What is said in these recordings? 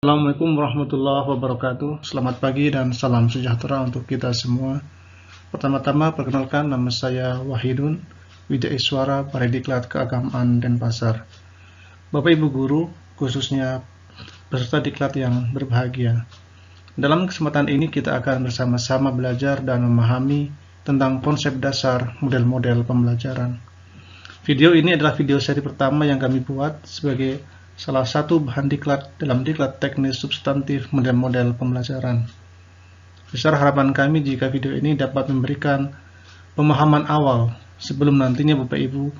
Assalamualaikum warahmatullahi wabarakatuh. Selamat pagi dan salam sejahtera untuk kita semua. Pertama-tama perkenalkan, nama saya Wahidun Wijaiswara, Parediklat Keagamaan Denpasar. Bapak Ibu guru, khususnya peserta diklat yang berbahagia. Dalam kesempatan ini kita akan bersama-sama belajar dan memahami tentang konsep dasar model-model pembelajaran. Video ini adalah video seri pertama yang kami buat sebagai salah satu bahan diklat dalam diklat teknis substantif model-model pembelajaran. Besar harapan kami jika video ini dapat memberikan pemahaman awal sebelum nantinya Bapak Ibu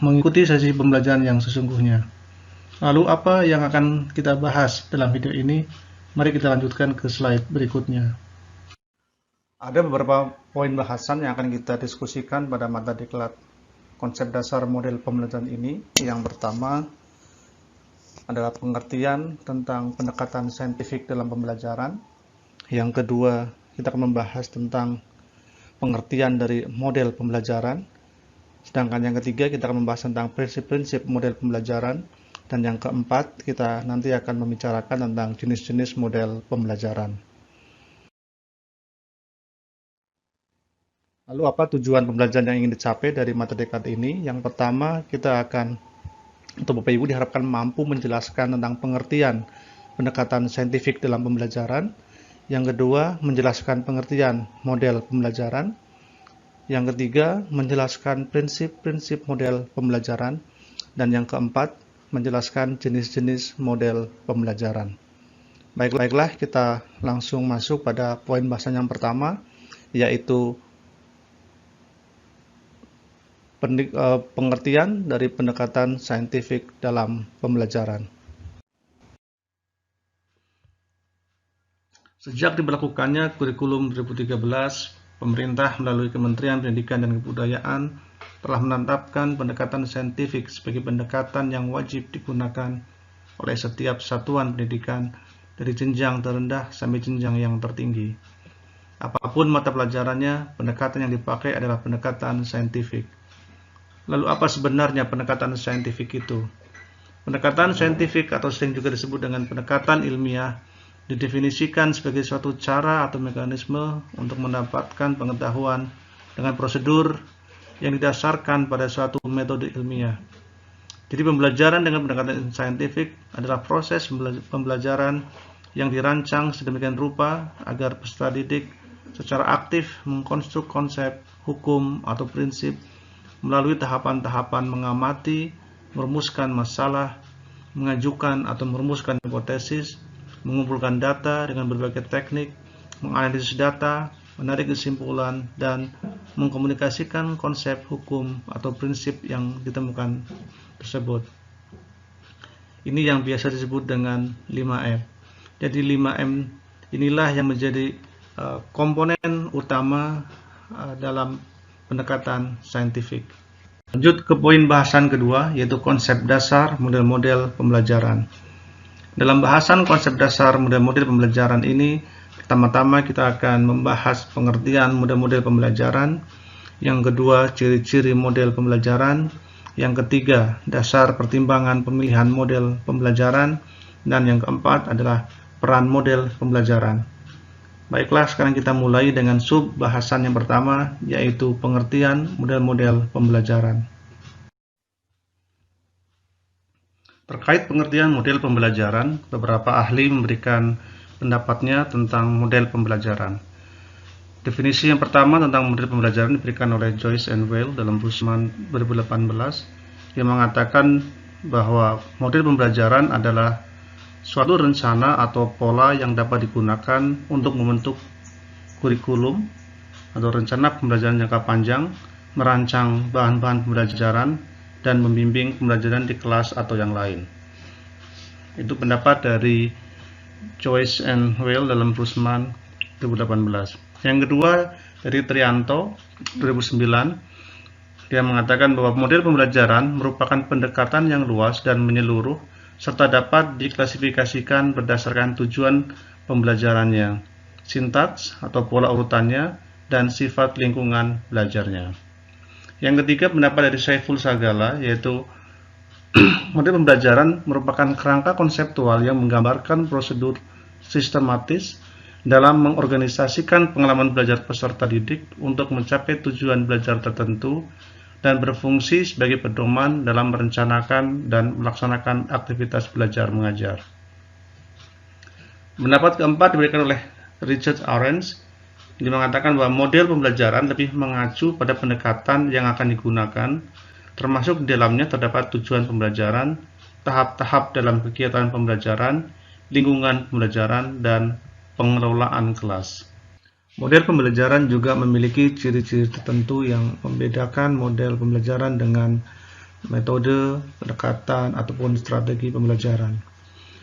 mengikuti sesi pembelajaran yang sesungguhnya. Lalu apa yang akan kita bahas dalam video ini? Mari kita lanjutkan ke slide berikutnya. Ada beberapa poin bahasan yang akan kita diskusikan pada mata diklat konsep dasar model pembelajaran ini. Yang pertama adalah pengertian tentang pendekatan saintifik dalam pembelajaran. Yang kedua, kita akan membahas tentang pengertian dari model pembelajaran. Sedangkan yang ketiga, kita akan membahas tentang prinsip-prinsip model pembelajaran. Dan yang keempat, kita nanti akan membicarakan tentang jenis-jenis model pembelajaran. Lalu apa tujuan pembelajaran yang ingin dicapai dari materi diklat ini? Yang pertama, kita akan, untuk Bapak Ibu diharapkan mampu menjelaskan tentang pengertian pendekatan saintifik dalam pembelajaran. Yang kedua, menjelaskan pengertian model pembelajaran. Yang ketiga, menjelaskan prinsip-prinsip model pembelajaran. Dan yang keempat, menjelaskan jenis-jenis model pembelajaran. Baiklah, kita langsung masuk pada poin bahasan yang pertama, yaitu pengertian dari pendekatan saintifik dalam pembelajaran. Sejak diberlakukannya kurikulum 2013, pemerintah melalui Kementerian Pendidikan dan Kebudayaan telah menetapkan pendekatan saintifik sebagai pendekatan yang wajib digunakan oleh setiap satuan pendidikan dari jenjang terendah sampai jenjang yang tertinggi. Apapun mata pelajarannya, pendekatan yang dipakai adalah pendekatan saintifik. Lalu apa sebenarnya pendekatan saintifik itu? Pendekatan saintifik atau sering juga disebut dengan pendekatan ilmiah didefinisikan sebagai suatu cara atau mekanisme untuk mendapatkan pengetahuan dengan prosedur yang didasarkan pada suatu metode ilmiah. Jadi pembelajaran dengan pendekatan saintifik adalah proses pembelajaran yang dirancang sedemikian rupa agar peserta didik secara aktif mengkonstruk konsep, hukum, atau prinsip melalui tahapan-tahapan mengamati, merumuskan masalah, mengajukan atau merumuskan hipotesis, mengumpulkan data dengan berbagai teknik, menganalisis data, menarik kesimpulan, dan mengkomunikasikan konsep hukum atau prinsip yang ditemukan tersebut. Ini yang biasa disebut dengan 5M. Jadi 5M inilah yang menjadi komponen utama dalam pendekatan saintifik. Lanjut ke poin bahasan kedua, yaitu konsep dasar model-model pembelajaran. Dalam bahasan konsep dasar model-model pembelajaran ini, pertama-tama kita akan membahas pengertian model-model pembelajaran. Yang kedua, ciri-ciri model pembelajaran. Yang ketiga, dasar pertimbangan pemilihan model pembelajaran. Dan yang keempat adalah peran model pembelajaran. Baiklah, sekarang kita mulai dengan sub bahasan yang pertama, yaitu pengertian model-model pembelajaran. Terkait pengertian model pembelajaran, beberapa ahli memberikan pendapatnya tentang model pembelajaran. Definisi yang pertama tentang model pembelajaran diberikan oleh Joyce and Weil dalam Rusman 2018, yang mengatakan bahwa model pembelajaran adalah suatu rencana atau pola yang dapat digunakan untuk membentuk kurikulum atau rencana pembelajaran jangka panjang, merancang bahan-bahan pembelajaran, dan membimbing pembelajaran di kelas atau yang lain. Itu pendapat dari Joyce and Weil dalam Rusman 2018. Yang kedua dari Trianto 2009, dia mengatakan bahwa model pembelajaran merupakan pendekatan yang luas dan menyeluruh serta dapat diklasifikasikan berdasarkan tujuan pembelajarannya, sintaks atau pola urutannya, dan sifat lingkungan belajarnya. Yang ketiga pendapat dari Saiful Sagala, yaitu Model pembelajaran merupakan kerangka konseptual yang menggambarkan prosedur sistematis dalam mengorganisasikan pengalaman belajar peserta didik untuk mencapai tujuan belajar tertentu dan berfungsi sebagai pedoman dalam merencanakan dan melaksanakan aktivitas belajar mengajar. Pendapat keempat diberikan oleh Richard Arens. Dia mengatakan bahwa model pembelajaran lebih mengacu pada pendekatan yang akan digunakan, termasuk di dalamnya terdapat tujuan pembelajaran, tahap-tahap dalam kegiatan pembelajaran, lingkungan pembelajaran, dan pengelolaan kelas. Model pembelajaran juga memiliki ciri-ciri tertentu yang membedakan model pembelajaran dengan metode, pendekatan, ataupun strategi pembelajaran.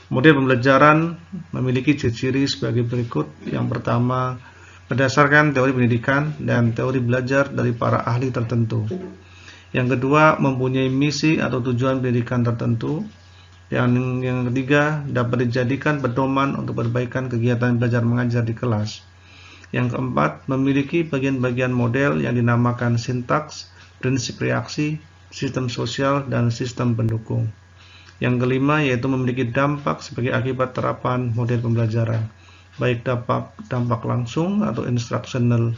Model pembelajaran memiliki ciri-ciri sebagai berikut. Yang pertama, berdasarkan teori pendidikan dan teori belajar dari para ahli tertentu. Yang kedua, mempunyai misi atau tujuan pendidikan tertentu. Yang ketiga, dapat dijadikan pedoman untuk perbaikan kegiatan belajar mengajar di kelas. Yang keempat, memiliki bagian-bagian model yang dinamakan sintaks, prinsip reaksi, sistem sosial, dan sistem pendukung. Yang kelima, yaitu memiliki dampak sebagai akibat terapan model pembelajaran, baik dampak langsung atau instructional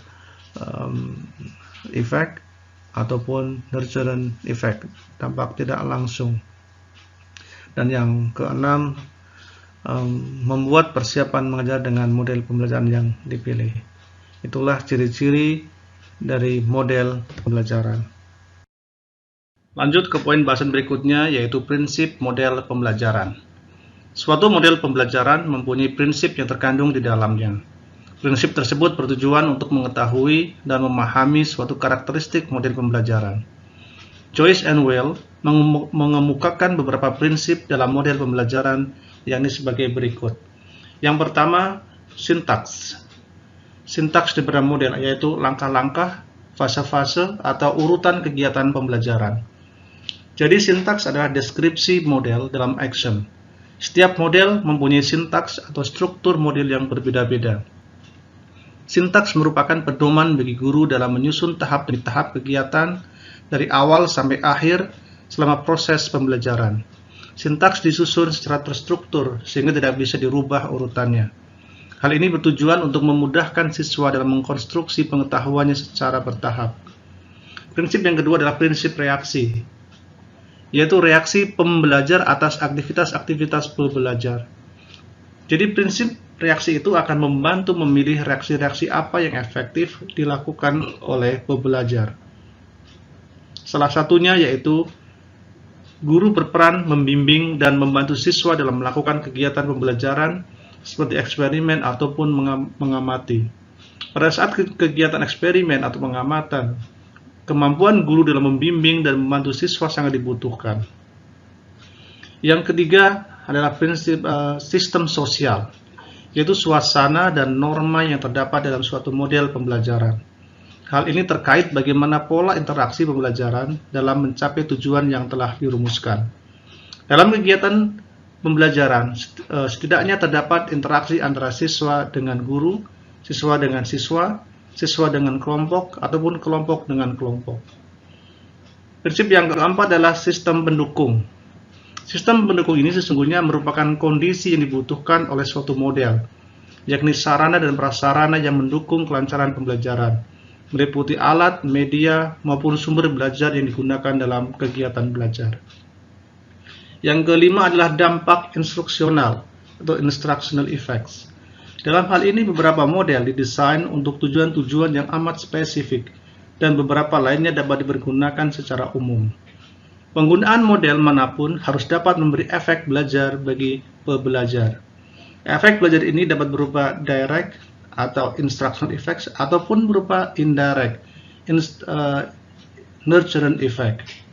effect, ataupun nurturing effect, dampak tidak langsung. Dan yang keenam, membuat persiapan mengajar dengan model pembelajaran yang dipilih. Itulah ciri-ciri dari model pembelajaran. Lanjut ke poin bahasan berikutnya, yaitu prinsip model pembelajaran. Suatu model pembelajaran mempunyai prinsip yang terkandung di dalamnya. Prinsip tersebut bertujuan untuk mengetahui dan memahami suatu karakteristik model pembelajaran. Joyce and Weil mengemukakan beberapa prinsip dalam model pembelajaran, yakni sebagai berikut. Yang pertama, sintaks. Sintaks di dalam model yaitu langkah-langkah, fase-fase, atau urutan kegiatan pembelajaran. Jadi sintaks adalah deskripsi model dalam action. Setiap model mempunyai sintaks atau struktur model yang berbeda-beda. Sintaks merupakan pedoman bagi guru dalam menyusun tahap demi tahap kegiatan dari awal sampai akhir selama proses pembelajaran. Sintaks disusun secara terstruktur sehingga tidak bisa dirubah urutannya. Hal ini bertujuan untuk memudahkan siswa dalam mengkonstruksi pengetahuannya secara bertahap. Prinsip yang kedua adalah prinsip reaksi, yaitu reaksi pembelajar atas aktivitas-aktivitas pembelajar. Jadi prinsip reaksi itu akan membantu memilih reaksi-reaksi apa yang efektif dilakukan oleh pembelajar. Salah satunya yaitu guru berperan membimbing dan membantu siswa dalam melakukan kegiatan pembelajaran seperti eksperimen ataupun mengamati. Pada saat kegiatan eksperimen atau pengamatan, kemampuan guru dalam membimbing dan membantu siswa sangat dibutuhkan. Yang ketiga adalah prinsip sistem sosial, yaitu suasana dan norma yang terdapat dalam suatu model pembelajaran. Hal ini terkait bagaimana pola interaksi pembelajaran dalam mencapai tujuan yang telah dirumuskan. Dalam kegiatan pembelajaran, setidaknya terdapat interaksi antara siswa dengan guru, siswa dengan siswa, siswa dengan kelompok, ataupun kelompok dengan kelompok. Prinsip yang keempat adalah sistem pendukung. Sistem pendukung ini sesungguhnya merupakan kondisi yang dibutuhkan oleh suatu model, yakni sarana dan prasarana yang mendukung kelancaran pembelajaran, meliputi alat, media, maupun sumber belajar yang digunakan dalam kegiatan belajar. Yang kelima adalah dampak instruksional atau instructional effects. Dalam hal ini beberapa model didesain untuk tujuan-tujuan yang amat spesifik dan beberapa lainnya dapat dipergunakan secara umum. Penggunaan model manapun harus dapat memberi efek belajar bagi pembelajar. Efek belajar ini dapat berupa direct atau instructional effects ataupun berupa indirect nurturing effect.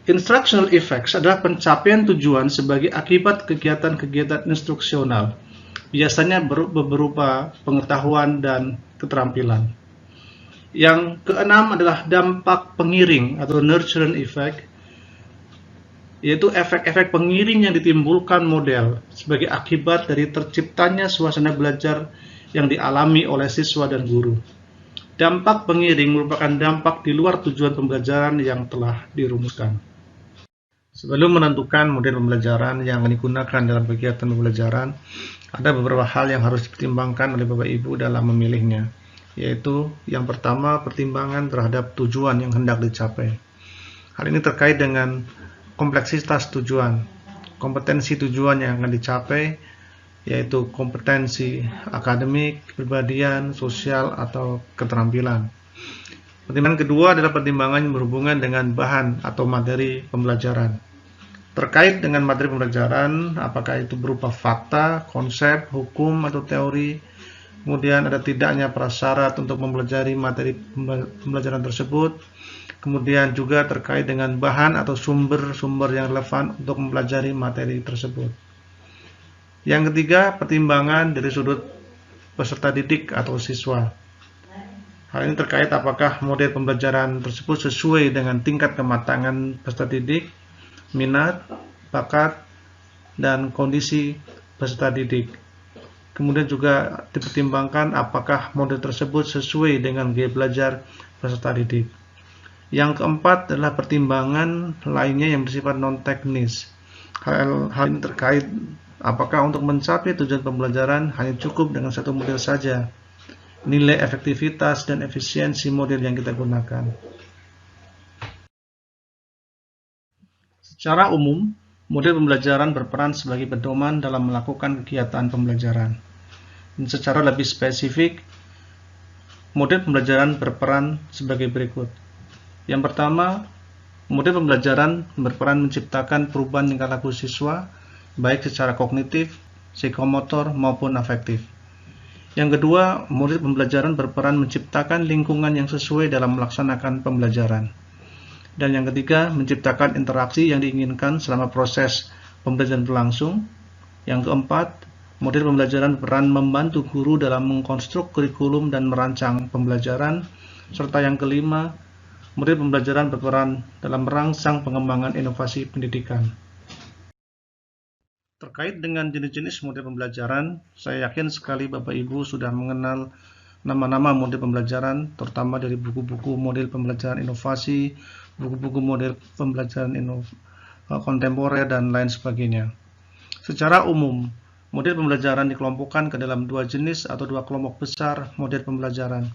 Instructional effects adalah pencapaian tujuan sebagai akibat kegiatan-kegiatan instruksional, biasanya berupa pengetahuan dan keterampilan. Yang keenam adalah dampak pengiring atau nurturing effect, yaitu efek-efek pengiring yang ditimbulkan model sebagai akibat dari terciptanya suasana belajar yang dialami oleh siswa dan guru. Dampak pengiring merupakan dampak di luar tujuan pembelajaran yang telah dirumuskan. Sebelum menentukan model pembelajaran yang digunakan dalam kegiatan pembelajaran, ada beberapa hal yang harus dipertimbangkan oleh Bapak Ibu dalam memilihnya, yaitu yang pertama, pertimbangan terhadap tujuan yang hendak dicapai. Hal ini terkait dengan kompleksitas tujuan, kompetensi tujuan yang akan dicapai, yaitu kompetensi akademik, kepribadian, sosial, atau keterampilan. Pertimbangan kedua adalah pertimbangan yang berhubungan dengan bahan atau materi pembelajaran. Terkait dengan materi pembelajaran, apakah itu berupa fakta, konsep, hukum, atau teori, kemudian ada tidaknya prasyarat untuk mempelajari materi pembelajaran tersebut, kemudian juga terkait dengan bahan atau sumber-sumber yang relevan untuk mempelajari materi tersebut. Yang ketiga, pertimbangan dari sudut peserta didik atau siswa. Hal ini terkait apakah model pembelajaran tersebut sesuai dengan tingkat kematangan peserta didik, minat, bakat, dan kondisi peserta didik. Kemudian juga dipertimbangkan apakah model tersebut sesuai dengan gaya belajar peserta didik. Yang keempat adalah pertimbangan lainnya yang bersifat non-teknis. Hal ini terkait apakah untuk mencapai tujuan pembelajaran hanya cukup dengan satu model saja, nilai efektivitas dan efisiensi model yang kita gunakan. Secara umum, model pembelajaran berperan sebagai pedoman dalam melakukan kegiatan pembelajaran. Dan secara lebih spesifik, model pembelajaran berperan sebagai berikut. Yang pertama, model pembelajaran berperan menciptakan perubahan tingkah laku siswa, baik secara kognitif, psikomotor, maupun afektif. Yang kedua, model pembelajaran berperan menciptakan lingkungan yang sesuai dalam melaksanakan pembelajaran. Dan yang ketiga, menciptakan interaksi yang diinginkan selama proses pembelajaran berlangsung. Yang keempat, model pembelajaran berperan membantu guru dalam mengkonstruk kurikulum dan merancang pembelajaran. Serta yang kelima, model pembelajaran berperan dalam merangsang pengembangan inovasi pendidikan. Terkait dengan jenis-jenis model pembelajaran, saya yakin sekali Bapak Ibu sudah mengenal nama-nama model pembelajaran, terutama dari buku-buku model pembelajaran inovasi, buku-buku model pembelajaran kontemporer, dan lain sebagainya. Secara umum, model pembelajaran dikelompokkan ke dalam dua jenis atau dua kelompok besar model pembelajaran,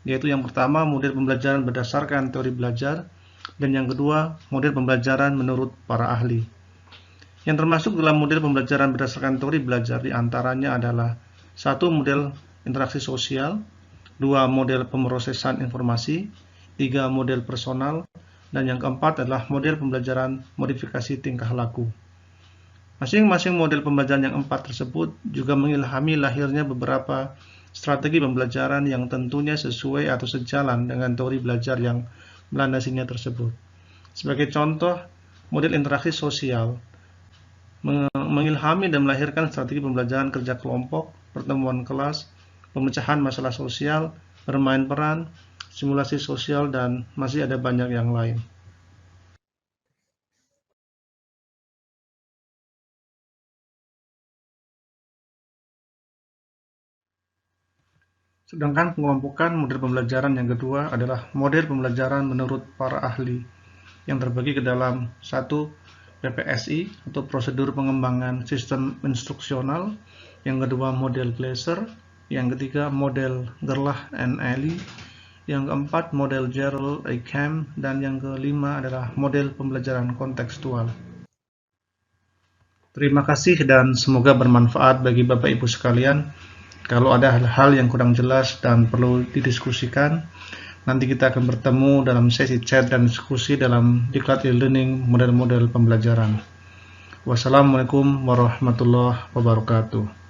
yaitu yang pertama model pembelajaran berdasarkan teori belajar, dan yang kedua model pembelajaran menurut para ahli. Yang termasuk dalam model pembelajaran berdasarkan teori belajar diantaranya adalah 1. Model interaksi sosial, 2. Model pemrosesan informasi, 3. Model personal, dan yang keempat adalah model pembelajaran modifikasi tingkah laku. Masing-masing model pembelajaran yang 4 tersebut juga mengilhami lahirnya beberapa strategi pembelajaran yang tentunya sesuai atau sejalan dengan teori belajar yang melandasinya tersebut. Sebagai contoh, model interaksi sosial mengilhami dan melahirkan strategi pembelajaran kerja kelompok, pertemuan kelas, pemecahan masalah sosial, bermain peran, simulasi sosial, dan masih ada banyak yang lain. Sedangkan pengelompokan model pembelajaran yang kedua adalah model pembelajaran menurut para ahli, yang terbagi ke dalam 1. PPSI atau prosedur pengembangan sistem instruksional, yang kedua model Glaser, yang ketiga model Gerlach and Ely, yang keempat model Gerald A. Camp, dan yang kelima adalah model pembelajaran kontekstual. Terima kasih dan semoga bermanfaat bagi Bapak Ibu sekalian. Kalau ada hal-hal yang kurang jelas dan perlu didiskusikan, nanti kita akan bertemu dalam sesi chat dan diskusi dalam Diklat e-learning model-model pembelajaran. Wassalamualaikum warahmatullahi wabarakatuh.